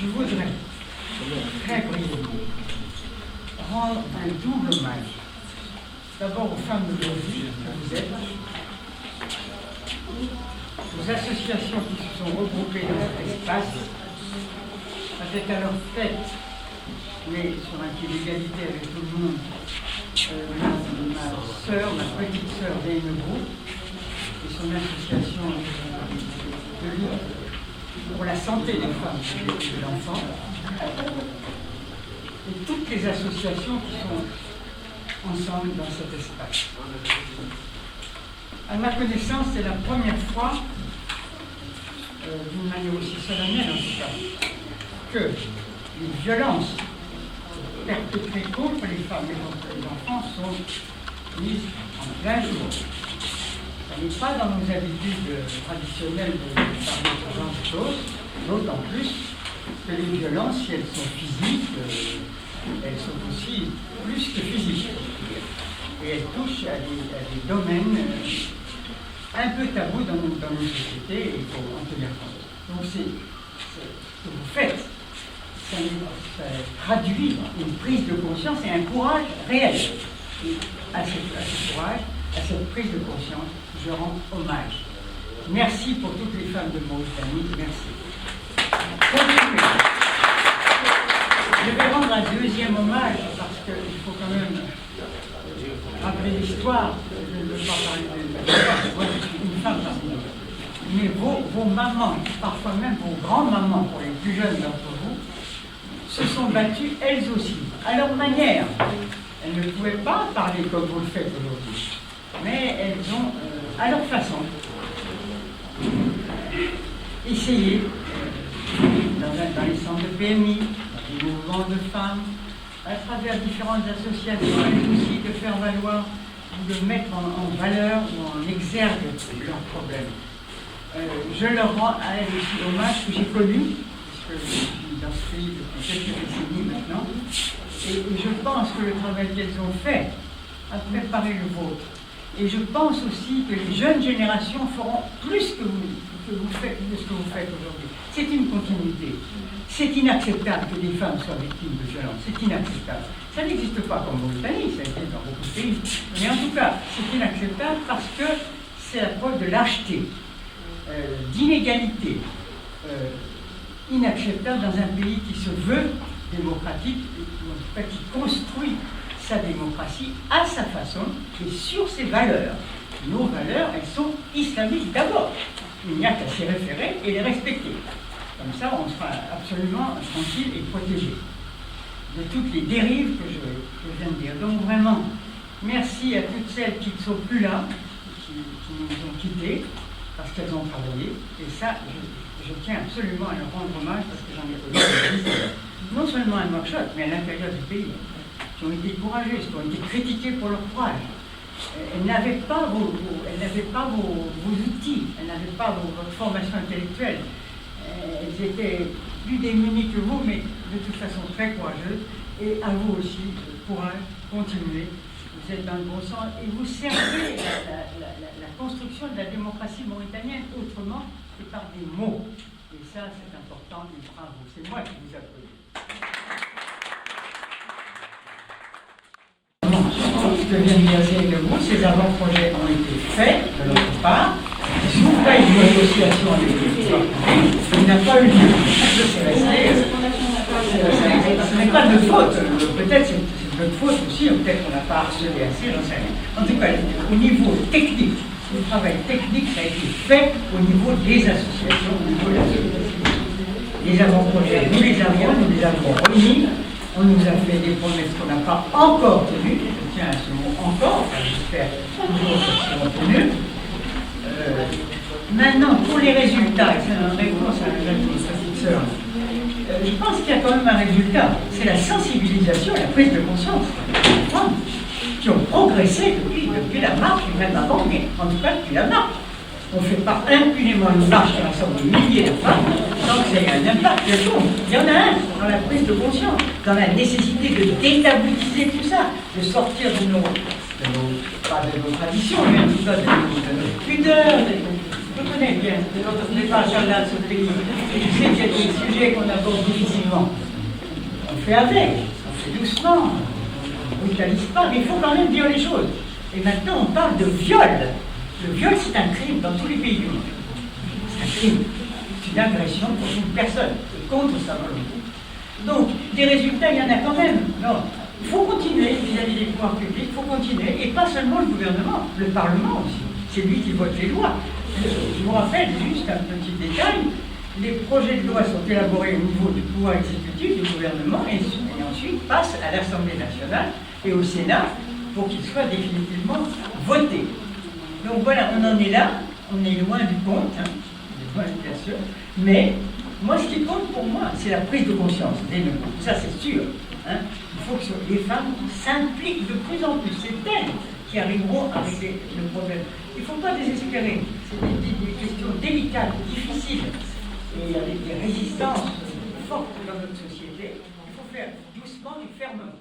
je voudrais très brièvement rendre un double hommage. D'abord aux femmes de l'Australie, que vous êtes, aux associations qui se sont regroupées dans cet espace, avec à leur tête, mais sur un pied d'égalité avec tout le monde, ma sœur, ma petite sœur Déine-Brou, et son association de lutte pour la santé des femmes et de l'enfant, et toutes les associations qui sont ensemble dans cet espace. À ma connaissance, c'est la première fois, d'une manière aussi solennelle en tout cas, que les violences perpétrées contre les femmes et contre les enfants sont mises en plein jour. Ça n'est pas dans nos habitudes traditionnelles de parler de ce genre de choses, d'autant plus que les violences, si elles sont physiques, elles sont aussi plus que physiques. Et elles touchent à des domaines un peu tabous dans nos sociétés, et il faut en tenir compte. Donc ce que vous faites, ça traduit une prise de conscience et un courage réel. Et à ce courage, à cette prise de conscience, je rends hommage. Merci pour toutes les femmes de Mauritanie, merci. Continuez. Je vais rendre un deuxième hommage, parce qu'il faut quand même rappeler l'histoire. Je ne veux pas parler de moi, je suis une femme parmi nous. Mais vos mamans, parfois même vos grands-mamans, pour les plus jeunes d'entre vous, se sont battues elles aussi, à leur manière. Elles ne pouvaient pas parler comme vous le faites aujourd'hui, mais elles ont, à leur façon, essayé, dans les centres de PMI, dans les mouvements de femmes, à travers différentes associations, elles aussi, de faire valoir ou de mettre en valeur ou en exergue leurs problèmes. Je leur rends à elles aussi hommage que j'ai connu, puisque je suis dans ce pays depuis quelques décennies maintenant, et je pense que le travail qu'elles ont fait a préparé le vôtre. Et je pense aussi que les jeunes générations feront plus que vous faites aujourd'hui. C'est une continuité. C'est inacceptable que des femmes soient victimes de violences. C'est inacceptable. Ça n'existe pas comme en Mauritanie, ça existe dans beaucoup de pays. Mais en tout cas, c'est inacceptable parce que c'est la preuve de lâcheté, d'inégalité, inacceptable dans un pays qui se veut démocratique, qui construit sa démocratie à sa façon et sur ses valeurs. Nos valeurs, elles sont islamiques d'abord. Il n'y a qu'à s'y référer et les respecter. Comme ça, on sera absolument tranquille et protégé de toutes les dérives que je viens de dire. Donc vraiment, merci à toutes celles qui ne sont plus là, qui nous ont quittés, parce qu'elles ont travaillé. Et ça, je tiens absolument à leur rendre hommage, parce que j'en ai connu non seulement à Nouakchott, mais à l'intérieur du pays, qui ont été courageuses, qui ont été critiquées pour leur courage. Elles n'avaient pas vos outils, elles n'avaient pas votre formation intellectuelle. Elles étaient plus démunies que vous, mais de toute façon très courageuses. Et à vous aussi, courage, continuez. Vous êtes dans le bon sens et vous servez la construction de la démocratie mauritanienne autrement que par des mots. Et ça, c'est important, et bravo. C'est moi qui vous applaudis. Ce que vient de dire Zeynebou, ces avant-projets ont été faits de notre part. Sous peine de négociation avec les pouvoirs publics, il n'a pas eu lieu. C'est resté. Ce n'est pas de faute. Peut-être c'est de faute aussi, peut-être qu'on n'a pas harcelé assez, j'en sais rien. En tout cas, au niveau technique, le travail technique, ça a été fait au niveau des associations, au niveau de la société civile. Les avant-projets, nous les avons réunis. On nous a fait des promesses qu'on n'a pas encore tenues. Je tiens à ce mot encore, j'espère toujours qu'elles seront tenues. Maintenant, pour les résultats, et c'est une réponse à la petite sœur, je pense qu'il y a quand même un résultat. C'est la sensibilisation et la prise de conscience des femmes qui ont progressé depuis la marche, et même avant, mais en tout cas depuis la marche. On ne fait pas impunément une marche qui rassemble des milliers de femmes sans que ça ait un impact. Il y en a un dans la prise de conscience, dans la nécessité de détabouiser tout ça, de sortir pas de nos traditions, mais en tout cas de nos pudeurs, Je connais bien les pages-là de ce pays. Je sais qu'il y a des sujets qu'on aborde difficilement. On fait avec, on fait doucement, on ne brutalise pas, mais il faut quand même dire les choses. Et maintenant, on parle de viol. Le viol, c'est un crime dans tous les pays du monde. C'est un crime. C'est une agression contre une personne, contre sa volonté. Donc, des résultats, il y en a quand même. Non. Il faut continuer vis-à-vis des pouvoirs publics, il faut continuer, et pas seulement le gouvernement, le Parlement aussi. C'est lui qui vote les lois. Je vous rappelle juste un petit détail, les projets de loi sont élaborés au niveau du pouvoir exécutif, du gouvernement, et ensuite passent à l'Assemblée nationale et au Sénat pour qu'ils soient définitivement votés. Donc voilà, on en est là, on est loin du compte, loin bien sûr, mais moi ce qui compte pour moi, c'est la prise de conscience des deux. Ça c'est sûr. Il faut que les femmes s'impliquent de plus en plus. C'est elles qui arriveront avec le problème. Il ne faut pas désespérer. C'est des questions délicates, difficiles, et avec des résistances fortes dans notre société. Il faut faire doucement et fermement.